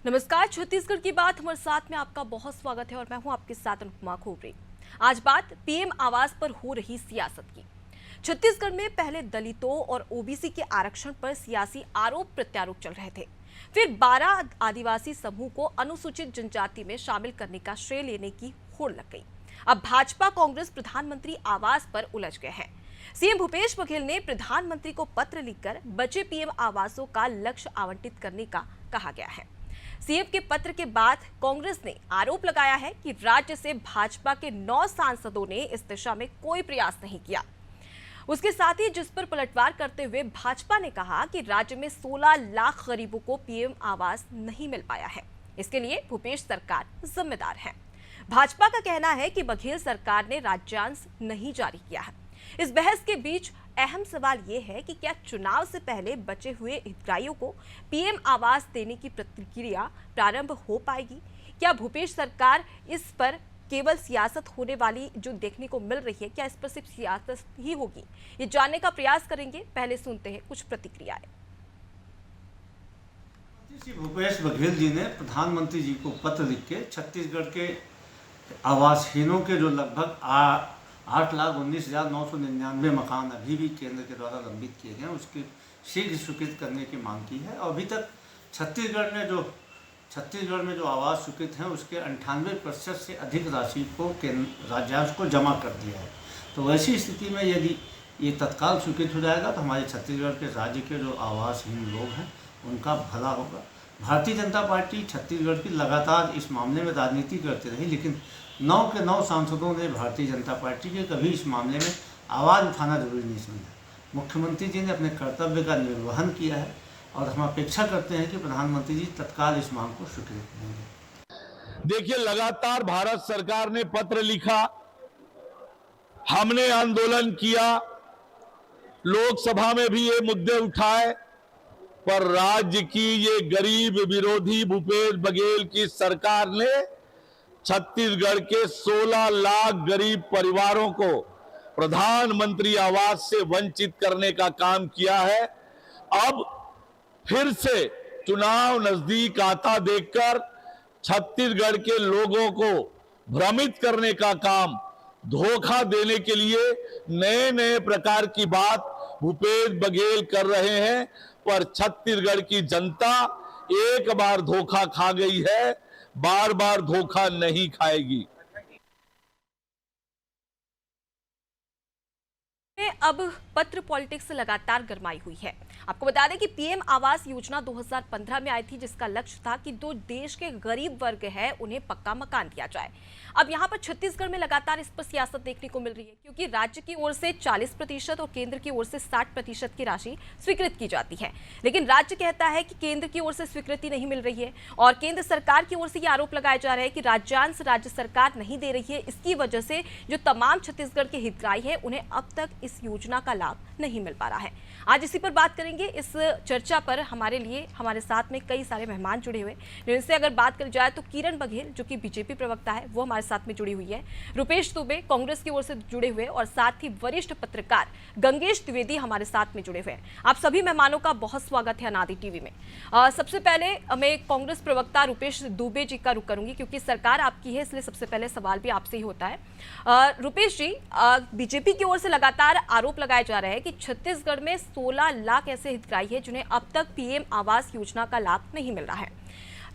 नमस्कार, छत्तीसगढ़ की बात हमारे साथ में आपका बहुत स्वागत है और मैं हूं आपके साथ अनुपमा खोबरे। आज बात पीएम आवास पर हो रही सियासत की। छत्तीसगढ़ में पहले दलितों और ओबीसी के आरक्षण पर सियासी आरोप प्रत्यारोप चल रहे थे। फिर 12 आदिवासी समूह को अनुसूचित जनजाति में शामिल करने का श्रेय लेने की होड़ लग गई। अब भाजपा कांग्रेस प्रधानमंत्री आवास पर उलझ गए हैं। सीएम भूपेश बघेल ने प्रधानमंत्री को पत्र लिखकर बचे पीएम आवासों का लक्ष्य आवंटित करने का कहा गया है। सीएम के पत्र के बाद कांग्रेस ने आरोप लगाया है कि राज्य से भाजपा के 9 सांसदों ने इस दिशा में कोई प्रयास नहीं किया। उसके साथ ही जिस पर पलटवार करते हुए भाजपा ने कहा कि राज्य में 16 लाख गरीबों को पीएम आवास नहीं मिल पाया है, इसके लिए भूपेश सरकार जिम्मेदार है। भाजपा का कहना है कि बघेल सरकार ने राज्यांश नहीं जारी किया है। इस बहस के बीच अहम सवाल ये है कि क्या चुनाव से पहले बचे हुए हितग्राहियों को पीएम आवास देने की प्रक्रिया प्रारंभ हो पाएगी? क्या भूपेश सरकार इस पर केवल सियासत होने वाली जो देखने को मिल रही है, क्या इस पर सिर्फ सियासत ही होगी? ये जानने का प्रयास करेंगे। पहले सुनते हैं कुछ प्रतिक्रियाएं। श्री भूपेश बघेल जी ने प्रधानमंत्री जी को पत्र लिख के छत्तीसगढ़ के आवासहीनों के जो लगभग 8,19,999 मकान अभी भी केंद्र के द्वारा लंबित किए गए हैं, उसकी शीघ्र स्वीकृत करने की मांग की है। और अभी तक छत्तीसगढ़ में जो आवास स्वीकृत हैं उसके 98% से अधिक राशि को राज्यांश को जमा कर दिया है। तो ऐसी स्थिति में यदि ये तत्काल स्वीकृत हो जाएगा तो हमारे छत्तीसगढ़ के राज्य के जो आवासहीन लोग हैं उनका भला होगा। भारतीय जनता पार्टी छत्तीसगढ़ की लगातार इस मामले में राजनीति करती रही, लेकिन 9 के 9 सांसदों ने भारतीय जनता पार्टी के कभी इस मामले में आवाज़ उठाना जरूरी नहीं समझा। मुख्यमंत्री जी ने अपने कर्तव्य का निर्वहन किया है और हम अपेक्षा करते हैं कि प्रधानमंत्री जी तत्काल इस मांग को स्वीकृत करेंगे। देखिए, लगातार भारत सरकार ने पत्र लिखा, हमने आंदोलन किया, लोकसभा में भी ये मुद्दे उठाए, पर राज्य की ये गरीब विरोधी भूपेश बघेल की सरकार ने छत्तीसगढ़ के 16 लाख गरीब परिवारों को प्रधानमंत्री आवास से वंचित करने का काम किया है। अब फिर से चुनाव नजदीक आता देखकर छत्तीसगढ़ के लोगों को भ्रमित करने का काम, धोखा देने के लिए नए नए प्रकार की बात भूपेश बघेल कर रहे हैं। पर छत्तीसगढ़ की जनता एक बार धोखा खा गई है, बार बार धोखा नहीं खाएगी। अब पत्र पॉलिटिक्स लगातार गरमाई हुई है। आपको बता दें कि पीएम आवास योजना 2015 में आई थी, जिसका लक्ष्य था कि जो देश के गरीब वर्ग है उन्हें पक्का मकान दिया जाए। अब यहां पर छत्तीसगढ़ में लगातार इस पर सियासत देखने को मिल रही है, क्योंकि राज्य की ओर से 40% और केंद्र की ओर से 60% की राशि स्वीकृत की जाती है। लेकिन राज्य कहता है कि केंद्र की ओर से स्वीकृति नहीं मिल रही है और केंद्र सरकार की ओर से ये आरोप लगाया जा रहा है कि राज्यांश राज्य सरकार नहीं दे रही है। इसकी वजह से जो तमाम छत्तीसगढ़ के हितग्राही है उन्हें अब तक इस योजना का लाभ नहीं मिल पा रहा है। आज इसी पर बात करेंगे। इस चर्चा पर हमारे साथ में कई सारे मेहमान जुड़े हुए, जिनसे अगर बात करी जाए तो किरण बघेल जो कि बीजेपी प्रवक्ता है वो हमारे साथ में जुड़ी हुई है, रुपेश दुबे कांग्रेस की ओर से जुड़े हुए और साथ ही वरिष्ठ पत्रकार गंगेश द्विवेदी हमारे साथ में जुड़े हुए हैं। आप सभी मेहमानों का बहुत स्वागत है अनादि टीवी में। सबसे पहले मैं कांग्रेस प्रवक्ता रुपेश दुबे जी का रुख करूंगी, क्योंकि सरकार आपकी है, इसलिए सबसे पहले सवाल भी आपसे ही होता है। रुपेश जी, बीजेपी की ओर से लगातार आरोप लगाया जा रहा है कि छत्तीसगढ़ में 16 लाख ऐसे हितग्राही हैं जिन्हें अब तक पीएम आवास योजना का लाभ नहीं मिल रहा है।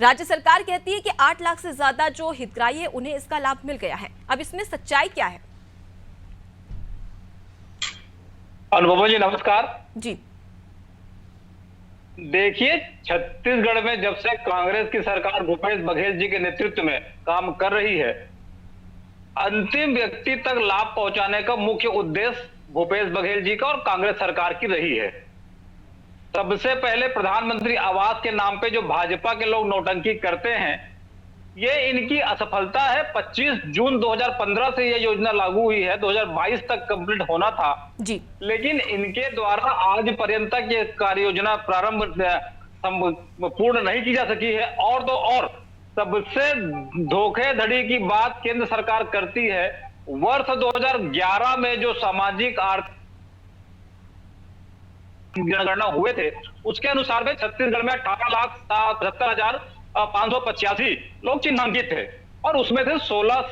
राज्य सरकार कहती है कि 8 लाख से ज्यादा जो हितग्राही है उन्हें इसका लाभ मिल गया है। अब इसमें सच्चाई क्या है? अनुपमा जी नमस्कार जी। देखिए, छत्तीसगढ़ में जब से कांग्रेस की सरकार भूपेश बघेल जी के नेतृत्व में काम कर रही है, अंतिम व्यक्ति तक लाभ पहुंचाने का मुख्य उद्देश्य भूपेश बघेल जी का और कांग्रेस सरकार की रही है। सबसे पहले प्रधानमंत्री आवास के नाम पे जो भाजपा के लोग नौटंकी करते हैं, ये इनकी असफलता है। 25 जून 2015 से यह योजना लागू हुई है, 2022 तक कंप्लीट होना था जी, लेकिन इनके द्वारा आज पर्यंत तक ये कार्य योजना पूर्ण नहीं की जा सकी है। और तो और सबसे धोखेधड़ी की बात केंद्र सरकार करती है। वर्ष 2011 में जो सामाजिक आर्थिक जनगणना हुए थे, उसके अनुसार में छत्तीसगढ़ में 18,75,000 585 लोग चिन्हांकित थे और उसमें से 16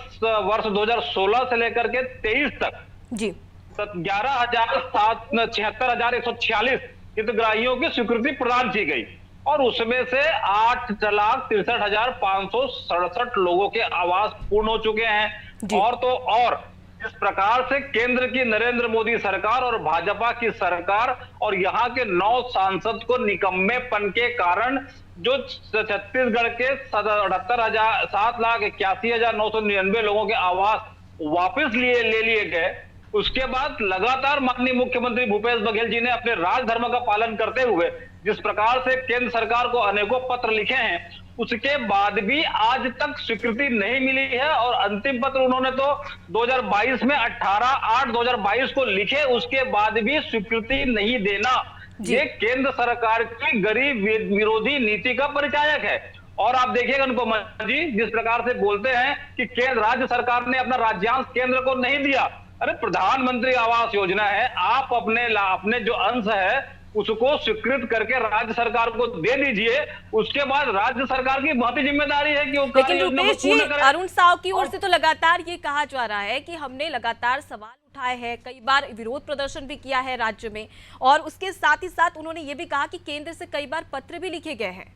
वर्ष 2016 से लेकर के 23 तक जी 11,76,146 हितग्राहियों की स्वीकृति प्रदान की गई और उसमें से 8,63,567 लोगों के आवास पूर्ण हो चुके हैं। और तो और इस प्रकार से केंद्र की नरेंद्र मोदी सरकार और भाजपा की सरकार और यहाँ के 9 सांसद को निकम्मेपन के कारण जो छत्तीसगढ़ के 7,81,999 लोगों के आवास वापस ले लिए गए, उसके बाद लगातार माननीय मुख्यमंत्री भूपेश बघेल जी ने अपने राजधर्म का पालन करते हुए जिस प्रकार से केंद्र सरकार को अनेकों पत्र लिखे हैं, उसके बाद भी आज तक स्वीकृति नहीं मिली है। और अंतिम पत्र उन्होंने तो 2022 में 18/8/2022 को लिखे, उसके बाद भी स्वीकृति नहीं देना, ये केंद्र सरकार की गरीब विरोधी नीति का परिचायक है। और आप देखिएगा अनुपमा जी, जिस प्रकार से बोलते हैं कि केंद्र राज्य सरकार ने अपना राज्यांश केंद्र को नहीं दिया। अरे प्रधानमंत्री आवास योजना है, आप अपने जो अंश है उसको स्वीकृत करके राज्य सरकार को दे दीजिए, उसके बाद राज्य सरकार की महती जिम्मेदारी है कि वो लेकिन रुपेश जी, अरुण साव की ओर से तो लगातार ये कहा जा रहा है कि हमने लगातार सवाल उठाए हैं, कई बार विरोध प्रदर्शन भी किया है राज्य में, और उसके साथ ही साथ उन्होंने ये भी कहा कि केंद्र से कई बार पत्र भी लिखे गए हैं,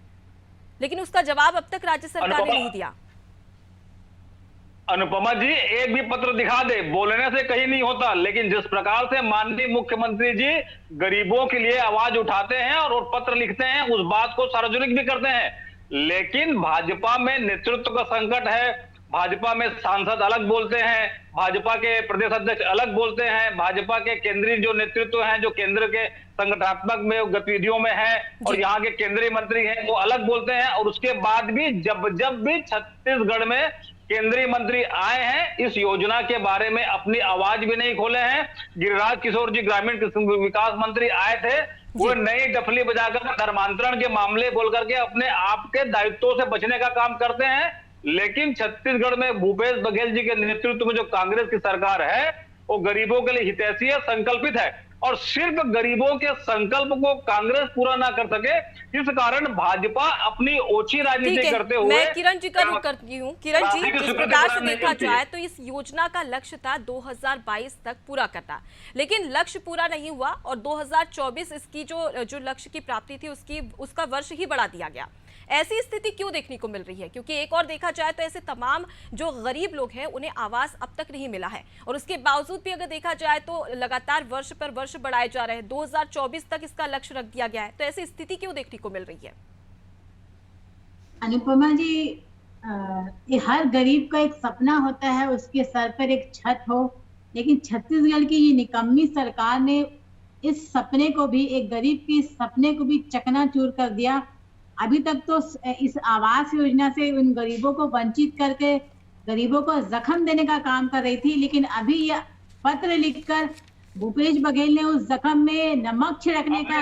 लेकिन उसका जवाब अब तक राज्य सरकार ने नहीं दिया। अनुपमा जी, एक भी पत्र दिखा दे, बोलने से कहीं नहीं होता, लेकिन जिस प्रकार से माननीय मुख्यमंत्री जी गरीबों के लिए आवाज उठाते हैं और पत्र लिखते हैं, उस बात को सार्वजनिक भी करते हैं, लेकिन भाजपा में नेतृत्व का संकट है। भाजपा में सांसद अलग बोलते हैं, भाजपा के प्रदेश अध्यक्ष अलग बोलते हैं, भाजपा के केंद्रीय जो नेतृत्व हैं, जो केंद्र के संगठनात्मक में गतिविधियों में है और यहाँ के केंद्रीय मंत्री हैं, वो अलग बोलते हैं। और उसके बाद भी जब भी छत्तीसगढ़ में केंद्रीय मंत्री आए हैं, इस योजना के बारे में अपनी आवाज भी नहीं खोले हैं। गिरिराज किशोर जी ग्रामीण विकास मंत्री आए थे, वो नई डफली बजाकर धर्मांतरण के मामले बोल करके अपने आप के दायित्वों से बचने का काम करते हैं, लेकिन छत्तीसगढ़ में भूपेश बघेल जी के नेतृत्व में जो कांग्रेस की सरकार है वो गरीबों के लिए हितैषी है, संकल्पित है, और सिर्फ गरीबों के संकल्प को कांग्रेस पूरा ना कर सके, इस कारण भाजपा अपनी ओछी राजनीति करते हुए। मैं किरण जी का रुख करती हूँ। किरण जी, जिस प्रकार से देखा जाए तो इस योजना का लक्ष्य था 2022 तक पूरा करना, लेकिन लक्ष्य पूरा नहीं हुआ और 2024 इसकी जो लक्ष्य की प्राप्ति थी उसका वर्ष ही बढ़ा दिया गया। ऐसी स्थिति क्यों देखने को मिल रही है? क्योंकि एक और देखा जाए तो ऐसे तमाम जो गरीब लोग हैं उन्हें आवास अब तक नहीं मिला है, और उसके बावजूद भी अगर देखा जाए तो लगातार वर्ष पर वर्ष बढ़ाए जा रहे हैं। 2024 तक इसका लक्ष्य रख दिया गया है, तो ऐसी स्थिति क्यों देखने को मिल रही है? अनुपमा जी, ये हर गरीब का एक सपना होता है, उसके सर पर एक छत हो, लेकिन छत्तीसगढ़ की ये निकम्मी सरकार ने इस सपने को भी, एक गरीब के सपने को भी चकनाचूर कर दिया। अभी तक तो इस आवास योजना से उन गरीबों को वंचित करके गरीबों को जख्म देने का काम कर रही थी, लेकिन अभी यह पत्र लिखकर भूपेश बघेल ने उस जख्म में नमक छिड़कने का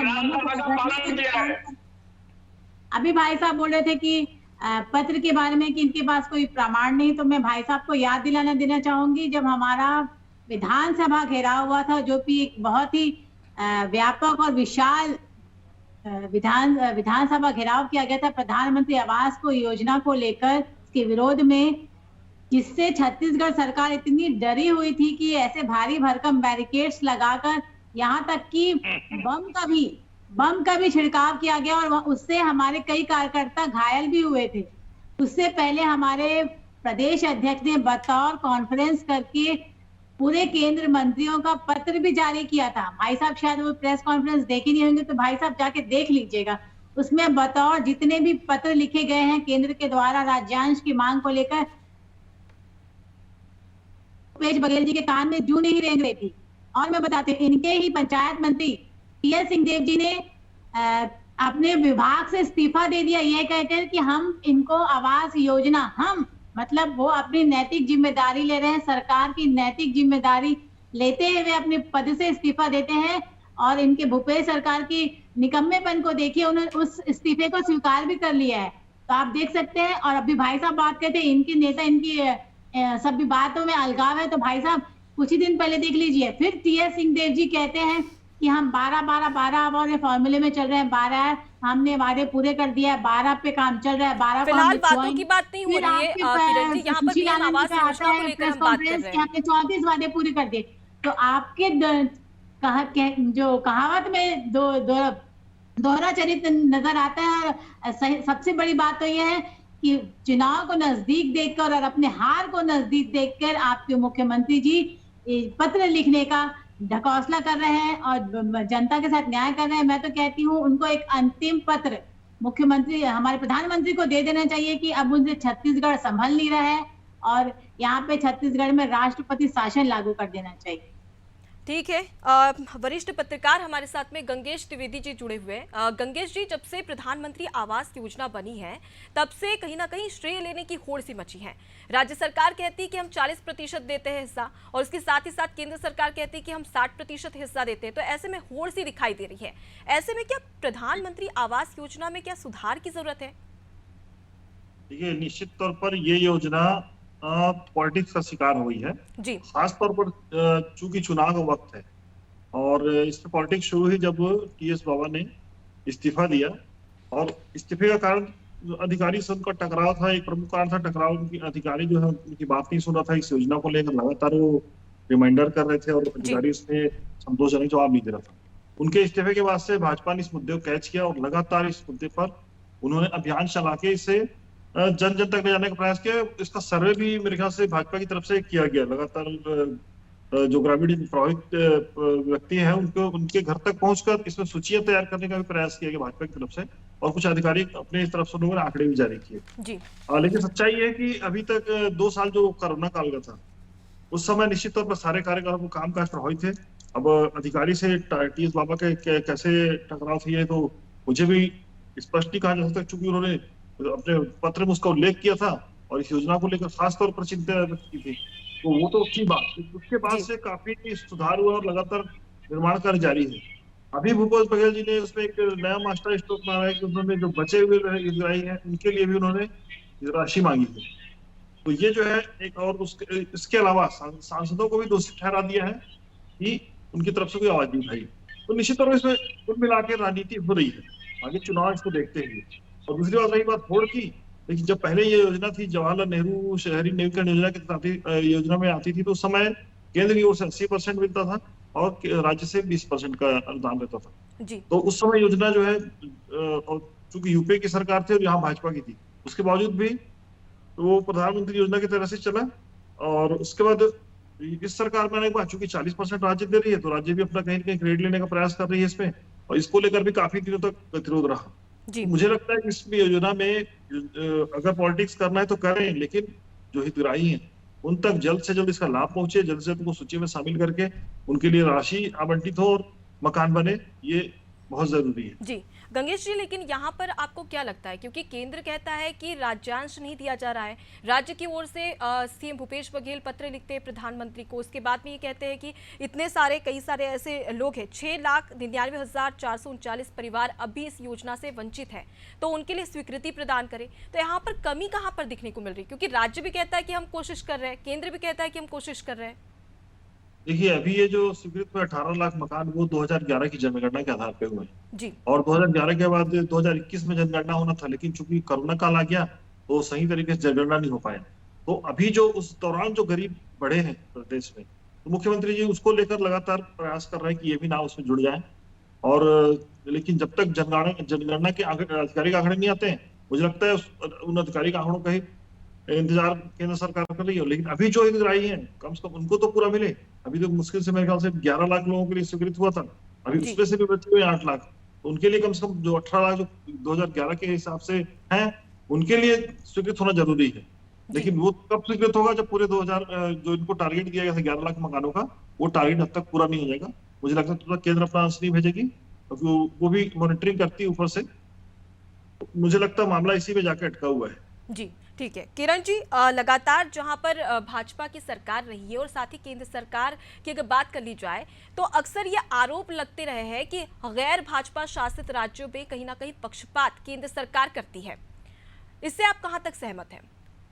अभी भाई साहब बोल रहे थे कि पत्र के बारे में कि इनके पास कोई प्रमाण नहीं, तो मैं भाई साहब को याद दिलाना देना चाहूंगी, जब हमारा विधानसभा घेराव हुआ था, जो कि एक बहुत ही व्यापक और विशाल विधानसभा घेराव किया गया था प्रधानमंत्री आवास को योजना को लेकर, इसके विरोध में, जिससे छत्तीसगढ़ सरकार इतनी डरी हुई थी कि ऐसे भारी भरकम बैरिकेड्स लगाकर यहाँ तक कि बम का भी छिड़काव किया गया और उससे हमारे कई कार्यकर्ता घायल भी हुए थे। उससे पहले हमारे प्रदेश अध्यक्ष ने बतौर कॉन्फ्रेंस करके पूरे केंद्र मंत्रियों का पत्र भी जारी किया था। भाई साहब शायद वो प्रेस कॉन्फ्रेंस देखे नहीं होंगे, तो भाई साहब जाके देख लीजिएगा। उसमें बतौर जितने भी पत्र लिखे गए हैं केंद्र के द्वारा राज्यांश की मांग को लेकर, भूपेश बघेल जी के कान में जू नहीं रेंग रही थी। और मैं बताती हूँ, इनके ही पंचायत मंत्री टीएस सिंहदेव जी ने अपने विभाग से इस्तीफा दे दिया, ये कहते हैं कि हम इनको आवास योजना, हम मतलब वो अपनी नैतिक जिम्मेदारी ले रहे हैं, सरकार की नैतिक जिम्मेदारी लेते हुए अपने पद से इस्तीफा देते हैं। और इनके भूपेश सरकार की निकम्मेपन को देखिए, उन्होंने उस इस्तीफे को स्वीकार भी कर लिया है, तो आप देख सकते हैं। और अभी भाई साहब बात करते हैं इनके नेता, इनकी सभी बातों में अलगाव है, तो भाई साहब कुछ ही दिन पहले देख लीजिए, फिर टीएस सिंहदेव जी कहते हैं कि हम 12 वाले फॉर्मूले में चल रहे हैं, 12 हमने वादे पूरे कर दिया है, 12 पे काम चल रहा है, 12 को फिलहाल हमने बातों छुआएंगे। की बात नहीं हो फिर रही है आपके किरण जी, यहाँ पर सुशील पीएम आनंद आवास पे आता योजना को है लेकर प्रेस हम बात कर कॉन्फ्रेंस रहे कि हैं। हमने 34 वादे पूरे कर दिए। तो आपके जो कहावत में दोहरा चरित्र नजर आता है। और सबसे बड़ी बात तो यह है कि चुनाव को नजदीक देखकर और अपने हार को नजदीक देखकर आपके मुख्यमंत्री जी पत्र लिखने का ढकौसला कर रहे हैं और जनता के साथ न्याय कर रहे हैं। मैं तो कहती हूँ उनको एक अंतिम पत्र मुख्यमंत्री हमारे प्रधानमंत्री को दे देना चाहिए कि अब उनसे छत्तीसगढ़ संभल नहीं रहा है और यहाँ पे छत्तीसगढ़ में राष्ट्रपति शासन लागू कर देना चाहिए। ठीक है, वरिष्ठ पत्रकार हमारे साथ में गंगेश त्रिवेदी जी जुड़े हुए हैं। गंगेश जी, जब से प्रधानमंत्री आवास योजना बनी है तब से कहीं ना कहीं श्रेय लेने की होड़ सी मची है। राज्य सरकार कहती है कि हम 40% देते हैं हिस्सा, और उसके साथ ही साथ केंद्र सरकार कहती है कि हम 60% हिस्सा देते हैं। तो ऐसे में होड़ सी दिखाई दे रही है। ऐसे में क्या प्रधानमंत्री आवास योजना में क्या सुधार की जरूरत है? देखिए, निश्चित तौर पर ये योजना पॉलिटिक्स का शिकार हुई है जी, खास तौर पर चूंकि चुनाव का वक्त है और इसमें पॉलिटिक्स शुरू हुई जब टीएस बाबा ने इस्तीफा दिया। और इस्तीफे का कारण अधिकारी से उनका टकराव था। एक प्रमुख कारण था टकराव, उनकी अधिकारी जो है उनकी बात नहीं सुन रहा था। इस योजना को लेकर लगातार वो रिमाइंडर कर रहे थे और अधिकारी उसमें संतोषजनक जवाब नहीं दे रहा था। उनके इस्तीफे के बाद से भाजपा ने इस मुद्दे को कैच किया और लगातार इस मुद्दे पर उन्होंने अभियान चला के इसे जन जन तक ले जाने का प्रयास किया। इसका सर्वे भी मेरे ख्याल से भाजपा की तरफ से किया गया। लगातार जो ग्रामीण प्रभावित व्यक्ति हैं उनके घर तक पहुंचकर इसमें सूचियां तैयार करने का भी प्रयास किया गया भाजपा की तरफ से, और कुछ अधिकारी अपने तरफ से उन्होंने आंकड़े भी जारी किए जी। लेकिन सच्चाई है कि अभी तक 2 साल जो कोरोना काल का था उस समय निश्चित तौर पर सारे कार्यकालों को कामकाज प्रभावित थे। अब अधिकारी से टीएस बाबा के कैसे टकराव थी है तो मुझे भी स्पष्ट नहीं कहा जा सकता, चूंकि उन्होंने अपने पत्र में उसका उल्लेख किया था और इस योजना को लेकर खास तौर पर चिंता व्यक्त की थी। तो वो तो अच्छी बात। उसके बाद से काफी सुधार हुआ और लगातार निर्माण कार्य जारी है। अभी भूपेश बघेल जी ने उसमें एक नया मास्टर स्ट्रोक मारा है कि उन्होंने जो बचे हुए हितग्राही हैं उनके लिए भी उन्होंने राशि मांगी है। तो ये जो है एक, और इसके अलावा सांसदों को भी दोषी ठहरा दिया है कि उनकी तरफ से कोई आवाज नहीं उठाई। तो निश्चित तौर पर इसमें कुल मिलाकर राजनीति हो रही है आगे चुनाव इसको देखते हुए। और दूसरी बात रही बात होड़ की, लेकिन जब पहले ये योजना थी जवाहरलाल नेहरू शहरी नवीकरण योजना के तहत योजना में आती थी तो उस समय केंद्र की ओर से 80% मिलता था और राज्य से 20% का अनुदान रहता था जी। तो उस समय योजना जो है चूंकि यूपीए की सरकार थी और यहाँ भाजपा की थी, उसके बावजूद भी वो प्रधानमंत्री योजना की तरह से चला। और उसके बाद इस सरकार में आने के बाद चूंकि 40% राज्य दे रही है तो राज्य भी अपना कहीं ना कहीं क्रेडिट लेने का प्रयास कर रही है इसमें, और इसको लेकर भी काफी दिनों तक गतिरोध रहा। जी। मुझे लगता है कि इस योजना में अगर पॉलिटिक्स करना है तो करें, लेकिन जो हितग्राही हैं उन तक जल्द से जल्द इसका लाभ पहुंचे, जल्द से जल्द उनको सूची में शामिल करके उनके लिए राशि आवंटित हो और मकान बने, ये बहुत जरूरी है। जी गंगेश जी, लेकिन यहाँ पर आपको क्या लगता है, क्योंकि केंद्र कहता है कि राज्यांश नहीं दिया जा रहा है, राज्य की ओर से सीएम भूपेश बघेल पत्र लिखते हैं प्रधानमंत्री को, उसके बाद में ये कहते हैं कि कई सारे ऐसे लोग हैं 6,99,439 परिवार अभी इस योजना से वंचित है, तो उनके लिए स्वीकृति प्रदान करें। तो यहाँ पर कमी कहाँ पर दिखने को मिल रही है, क्योंकि राज्य भी कहता है कि हम कोशिश कर रहे हैं, केंद्र भी कहता है कि हम कोशिश कर रहे हैं। देखिए, अभी ये जो स्वीकृत हुए 18 लाख मकान वो 2011 की जनगणना के आधार पे हुए जी। और 2011 के बाद 2021 में जनगणना होना था, लेकिन चूंकि कोरोना काल आ गया तो सही तरीके से जनगणना नहीं हो पाया। तो अभी जो उस दौरान जो गरीब बढ़े हैं प्रदेश में, तो मुख्यमंत्री जी उसको लेकर लगातार प्रयास कर रहे हैं कि ये भी नाम उसमें जुड़ जाए। और लेकिन जब तक जनगणना के अधिकारी के आंकड़े नहीं आते हैं, मुझे लगता है उन अधिकारी के आंकड़ों का ही इंतजार केंद्र सरकार कर रही है। लेकिन अभी जो हितग्राही हैं कम से कम उनको तो पूरा मिले। अभी तो मुश्किल से मेरे ख्याल से 11 लाख लोगों के लिए स्वीकृत हुआ था, अभी उसमें से भी बचे हुए 8 लाख। तो उनके लिए कम से कम जो 18 लाख जो 2011 के हिसाब से हैं उनके लिए स्वीकृत होना जरूरी है। लेकिन वो कब स्वीकृत होगा जब पूरे 2000 जो इनको टारगेट दिया गया था 11 लाख मकानों का, वो टारगेट अब तक पूरा नहीं हो जाएगा। मुझे लगता है तो केंद्र अपना अंश नहीं भेजेगी, क्योंकि वो भी मॉनिटरिंग करती है ऊपर से। मुझे लगता है मामला इसी में जाकर अटका हुआ है। जी ठीक है किरण जी, लगातार जहां पर भाजपा की सरकार रही है और साथ ही केंद्र सरकार की अगर बात कर ली जाए तो अक्सर ये आरोप लगते रहे हैं कि गैर भाजपा शासित राज्यों में कहीं ना कहीं पक्षपात केंद्र सरकार करती है। इससे आप कहां तक सहमत हैं?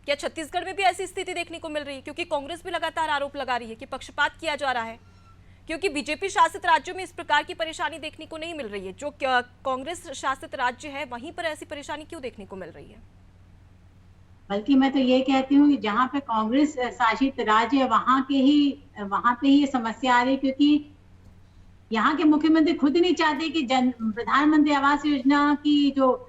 क्या छत्तीसगढ़ में भी ऐसी स्थिति देखने को मिल रही है? क्योंकि कांग्रेस भी लगातार आरोप लगा रही है कि पक्षपात किया जा रहा है क्योंकि बीजेपी शासित राज्यों में इस प्रकार की परेशानी देखने को नहीं मिल रही है, जो कांग्रेस शासित राज्य है वहीं पर ऐसी परेशानी क्यों देखने को मिल रही है? बल्कि मैं तो ये कहती हूँ कि जहाँ पे कांग्रेस शासित राज्य है वहां पे ही ये समस्या आ रही है, क्योंकि यहाँ के मुख्यमंत्री खुद नहीं चाहते कि प्रधानमंत्री आवास योजना की जो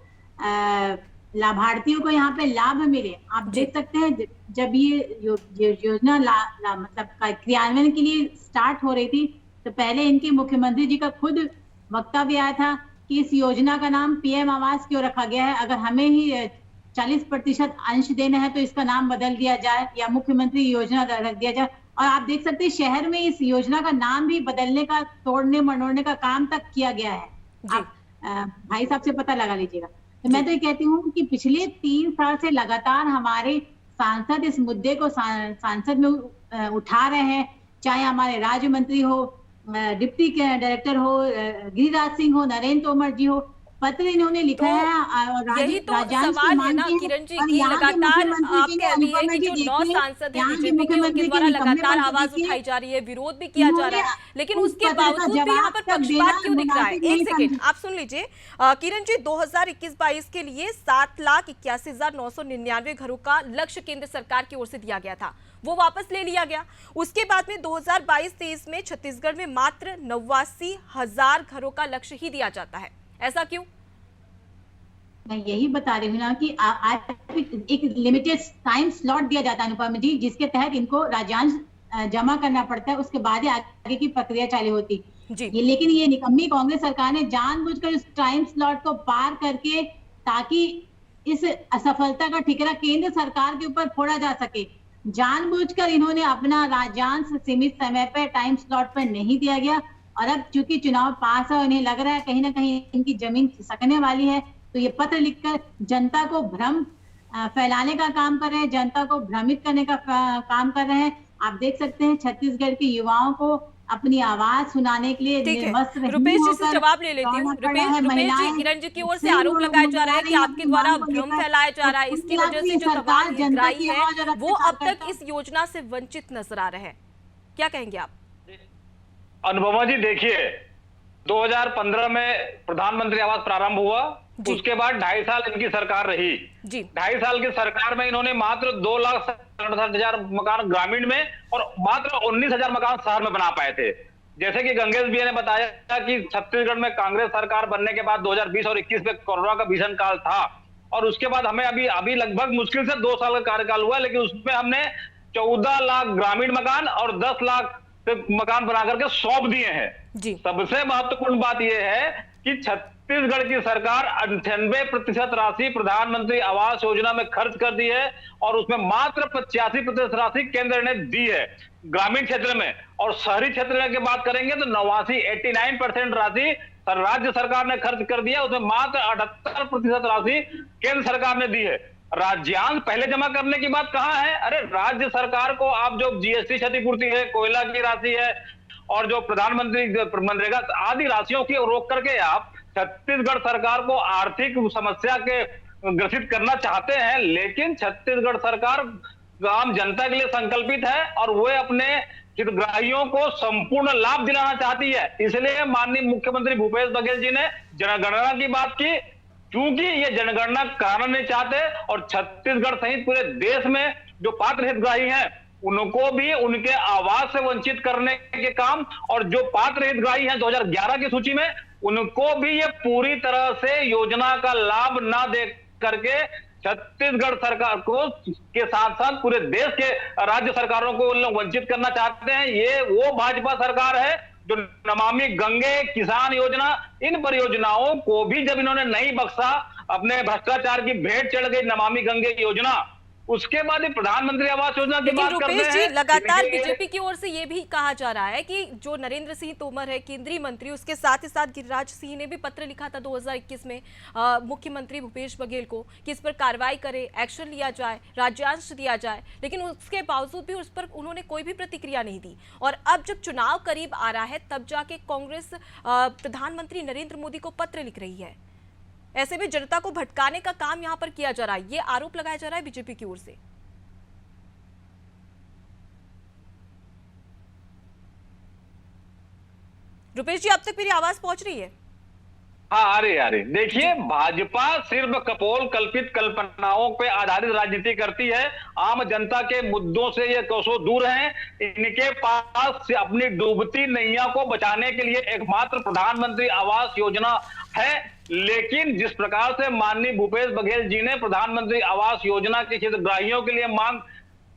लाभार्थियों को यहाँ पे लाभ मिले। आप देख सकते हैं जब ये योजना मतलब क्रियान्वयन के लिए स्टार्ट हो रही थी तो पहले इनके मुख्यमंत्री जी का खुद वक्तव्य आया था कि इस योजना का नाम पीएम आवास क्यों रखा गया है, अगर हमें ही 40% अंश देना है तो इसका नाम बदल दिया जाए या मुख्यमंत्री योजना रख दिया जाए। और आप देख सकते हैं शहर में इस योजना का नाम भी बदलने का, तोड़ने मरोड़ने का काम तक किया गया है। आप भाई साहब से पता लगा लीजिएगा। तो मैं तो ये कहती हूँ कि पिछले 3 साल से लगातार हमारे सांसद इस मुद्दे को सांसद में उठा रहे हैं, चाहे हमारे राज्य मंत्री हो, डिप्टी डायरेक्टर हो, गिरिराज सिंह हो, नरेंद्र तोमर जी हो, पत्र इन्होंने लिखा है। और यही तो सवाल है ना किरण जी की लगातार आप कह रही है कि जो 9 सांसद हैं बीजेपी के उनके द्वारा लगातार आवाज उठाई जा रही है, विरोध भी किया जा रहा है, लेकिन उसके बावजूद भी यहाँ पर पक्षपात क्यों दिख रहा है? एक सेकेंड आप सुन लीजिए किरण जी, 2021-22 के लिए 7,81,999 घरों का लक्ष्य केंद्र सरकार की ओर से दिया गया था, वो वापस ले लिया गया। उसके बाद में 2022-23 में छत्तीसगढ़ में मात्र 89,000 घरों का लक्ष्य ही दिया जाता है, ऐसा क्यों? मैं यही बता रही हूँ ना कि एक लिमिटेड टाइम स्लॉट दिया जाता है अनुपम जी, जिसके तहत इनको राज्यांश जमा करना पड़ता है, उसके बाद ही आगे की प्रक्रिया चालू होती जी। लेकिन ये निकम्मी कांग्रेस सरकार ने जानबूझकर इस टाइम स्लॉट को पार करके ताकि इस असफलता का ठिकरा केंद्र सरकार के ऊपर फोड़ा जा सके, जानबूझकर इन्होंने अपना राज्यांश सीमित समय पर टाइम स्लॉट पर नहीं दिया गया। और अब चूंकि चुनाव पास है, उन्हें लग रहा है कहीं ना कहीं इनकी जमीन खिसकने वाली है, तो ये पत्र लिखकर जनता को भ्रम फैलाने का काम कर रहे हैं, जनता को भ्रमित करने का काम कर रहे हैं। आप देख सकते हैं छत्तीसगढ़ के युवाओं को अपनी आवाज सुनाने के लिए रुपेश जी से जवाब ले लेती हूँ। रुपेश जी, किरण जी की ओर से आरोप लगाया जा रहा है कि आपके द्वारा भ्रम फैलाया जा रहा है, इसकी वजह से जो तमाम हितग्राही है वो अब तक इस योजना से वंचित नजर आ रहे हैं, क्या कहेंगे आप? अनुपमा जी देखिए, 2015 में प्रधानमंत्री आवास प्रारंभ हुआ, उसके बाद 2.5 साल इनकी सरकार रही जी। 2.5 साल की सरकार में इन्होंने मात्र 2,67,000 मकान ग्रामीण में और मात्र 19,000 मकान शहर में बना पाए थे। जैसे कि गंगेश भैया ने बताया कि छत्तीसगढ़ में कांग्रेस सरकार बनने के बाद 2020 और 21 में कोरोना का भीषण काल था, और उसके बाद हमें अभी लगभग मुश्किल से 2 साल का कार्यकाल हुआ, लेकिन उसमें हमने 14 लाख ग्रामीण मकान और 10 लाख मकान बना करके सौंप दिए हैं। सबसे महत्वपूर्ण बात यह है कि छत्तीसगढ़ की सरकार 98% राशि प्रधानमंत्री आवास योजना में खर्च कर दी है और उसमें मात्र 85% राशि केंद्र ने दी है ग्रामीण क्षेत्र में, और शहरी क्षेत्र की बात करेंगे तो 89% राशि राज्य सरकार ने खर्च कर दिया, उसमें मात्र 78% राशि केंद्र सरकार ने दी है। राज्यांश पहले जमा करने की बात कहां है? अरे राज्य सरकार को आप जो जीएसटी क्षतिपूर्ति है, कोयला की राशि है और जो प्रधानमंत्री मनरेगा आदि राशियों की रोक करके आप छत्तीसगढ़ सरकार को आर्थिक समस्या के ग्रसित करना चाहते हैं, लेकिन छत्तीसगढ़ सरकार आम जनता के लिए संकल्पित है और वे अपने हितग्राहियों को संपूर्ण लाभ दिलाना चाहती है। इसलिए माननीय मुख्यमंत्री भूपेश बघेल जी ने जनगणना की बात की, क्योंकि ये जनगणना कराना नहीं चाहते और छत्तीसगढ़ सहित पूरे देश में जो पात्र हितग्राही हैं उनको भी उनके आवास से वंचित करने के काम, और जो पात्र हितग्राही हैं 2011 की सूची में उनको भी ये पूरी तरह से योजना का लाभ ना दे करके छत्तीसगढ़ सरकार को के साथ साथ पूरे देश के राज्य सरकारों को उन लोग वंचित करना चाहते हैं। ये वो भाजपा सरकार है जो नमामि गंगे, किसान योजना, इन परियोजनाओं को भी जब इन्होंने नहीं बख्शा, अपने भ्रष्टाचार की भेंट चढ़ गई नमामि गंगे योजना, उसके बाद प्रधानमंत्री आवास योजना की बात करते हैं। जी, लगातार बीजेपी की ओर से ये भी कहा जा रहा है कि जो नरेंद्र सिंह तोमर है केंद्रीय मंत्री, उसके साथ ही साथ गिरिराज सिंह ने भी पत्र लिखा था 2021 में मुख्यमंत्री भूपेश बघेल को कि इस पर कार्रवाई करे, एक्शन लिया जाए, राज्यांश दिया जाए, लेकिन उसके बावजूद भी उस पर उन्होंने कोई भी प्रतिक्रिया नहीं दी। और अब जब चुनाव करीब आ रहा है तब जाके कांग्रेस प्रधानमंत्री नरेंद्र मोदी को पत्र लिख रही है। ऐसे में जनता को भटकाने का काम यहां पर किया जा रहा है, ये आरोप लगाया जा रहा है बीजेपी की ओर से। रुपेश जी, अब तक मेरी आवाज पहुंच रही है? हाँ, आ रही। देखिए, भाजपा सिर्फ कपोल कल्पित कल्पनाओं पे आधारित राजनीति करती है। आम जनता के मुद्दों से ये कोसों दूर हैं। इनके पास से अपनी डूबती नैया को बचाने के लिए एकमात्र प्रधानमंत्री आवास योजना है। लेकिन जिस प्रकार से माननीय भूपेश बघेल जी ने प्रधानमंत्री आवास योजना के हितग्राहियों के लिए मांग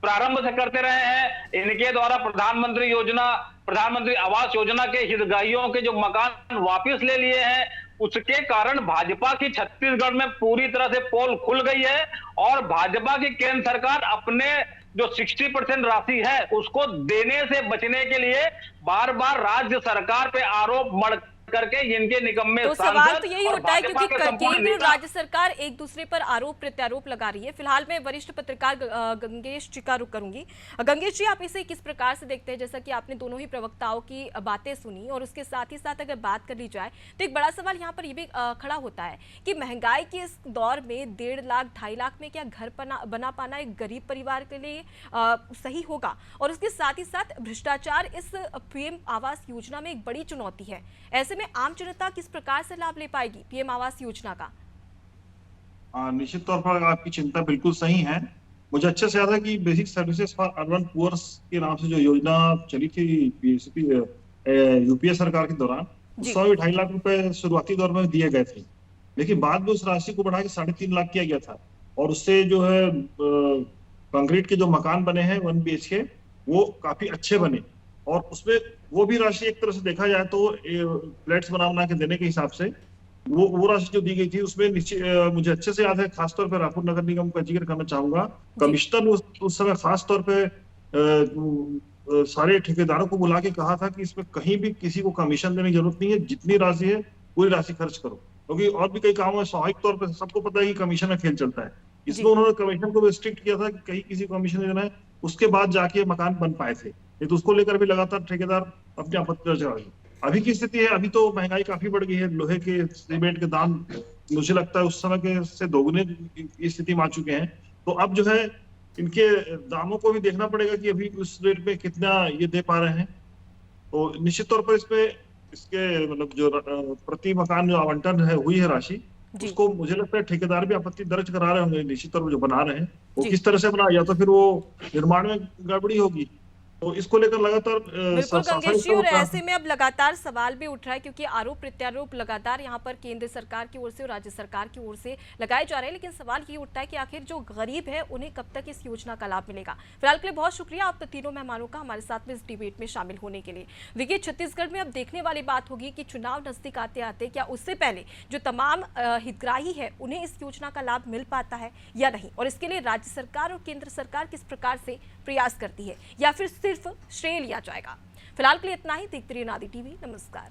प्रारंभ से करते रहे हैं, इनके द्वारा प्रधानमंत्री आवास योजना के हितग्राहियों के जो मकान वापस ले लिए हैं, उसके कारण भाजपा की छत्तीसगढ़ में पूरी तरह से पोल खुल गई है। और भाजपा की केंद्र सरकार अपने जो 60% राशि है उसको देने से बचने के लिए बार बार राज्य सरकार पे आरोप मढ़ करके इनके निकम्मे तो सवाल तो यही उठता है क्योंकि केंद्र और राज्य सरकार एक दूसरे पर आरोप प्रत्यारोप लगा रही है। फिलहाल मैं वरिष्ठ पत्रकार गंगेश जी का रुख करूंगी। गंगेश जी, आप इसे किस प्रकार से देखते हैं? जैसा कि आपने दोनों ही प्रवक्ताओं की बातें सुनी और उसके साथ ही साथ अगर बात कर ली जाए तो एक बड़ा सवाल यहाँ पर यह भी खड़ा होता है कि महंगाई के इस दौर में 1.5 लाख 2.5 लाख में क्या घर बना पाना एक गरीब परिवार के लिए सही होगा? और उसके साथ ही साथ भ्रष्टाचार इस पीएम आवास योजना में एक बड़ी चुनौती है। ऐसे में आम जनता किस प्रकार से लाभ ले पाएगी पीएम आवास योजना का? निश्चित तौर पर आपकी चिंता बिल्कुल सही है। मुझे अच्छे से याद है कि basic services for urban poors के नाम से जो योजना चली थी यूपीए सरकार के दौरान, उस समय 2.5 लाख रुपए शुरुआती दौर में दिए गए थे, लेकिन बाद में उस राशि को बढ़ा के 3.5 लाख किया गया था। और उससे जो है कंक्रीट के जो मकान बने हैं 1 BHK वो काफी अच्छे बने। और उसमें वो भी राशि एक तरह से देखा जाए तो फ्लैट्स बना के देने के हिसाब से वो राशि जो दी गई थी उसमें मुझे अच्छे से याद है, खासतौर पर रायपुर नगर निगम का जिक्र करना चाहूंगा। कमिश्नर उस समय खास तौर पे सारे ठेकेदारों को बुला के कहा था कि इसमें कहीं भी किसी को कमीशन देने की जरूरत नहीं है, जितनी राशि है पूरी राशि खर्च करो, क्योंकि और भी कई कामों में स्वाभाविक तौर पर सबको पता है कि कमीशन में खेल चलता है। इसमें उन्होंने कमीशन को रिस्ट्रिक्ट किया था कि कहीं किसी को कमीशन देना है, उसके बाद जाके मकान बन पाए थे। तो उसको लेकर भी लगातार ठेकेदार अपनी आपत्ति दर्ज करा रहे हैं। अभी की स्थिति है, अभी तो महंगाई काफी बढ़ गई है। लोहे के सीमेंट के दाम मुझे लगता है उस समय के से दोगुने की स्थिति में आ चुके हैं। तो अब जो है इनके दामों को भी देखना पड़ेगा कि अभी उस रेट पे कितना ये दे पा रहे हैं। तो निश्चित तौर पर इसके मतलब जो प्रति मकान जो आवंटन है हुई है राशि, उसको मुझे लगता है ठेकेदार भी आपत्ति दर्ज करा रहे होंगे। निश्चित तौर पर जो बना रहे हैं वो किस तरह से बना, या तो फिर वो निर्माण में गड़बड़ी होगी। तो इसको लेकर लगातार बिल्कुल गंगेश जी, और ऐसे में अब लगातार सवाल भी उठ रहा है क्योंकि आरोप प्रत्यारोप लगातार यहाँ पर केंद्र सरकार की ओर से और राज्य सरकार की ओर से लगाए जा रहे हैं, लेकिन सवाल ये उठता है कि आखिर जो गरीब है उन्हें कब तक इस योजना का लाभ मिलेगा। फिलहाल के लिए बहुत शुक्रिया आप तीनों मेहमानों का हमारे साथ में इस डिबेट में शामिल होने के लिए। देखिए, छत्तीसगढ़ में अब देखने वाली बात होगी कि चुनाव नजदीक आते आते क्या उससे पहले जो तमाम हितग्राही है उन्हें इस योजना का लाभ मिल पाता है या नहीं, और इसके लिए राज्य सरकार और केंद्र सरकार किस प्रकार से प्रयास करती है या फिर सिर्फ श्रेय लिया जाएगा। फिलहाल के लिए इतना ही। देखते रहिए नादी टीवी। नमस्कार।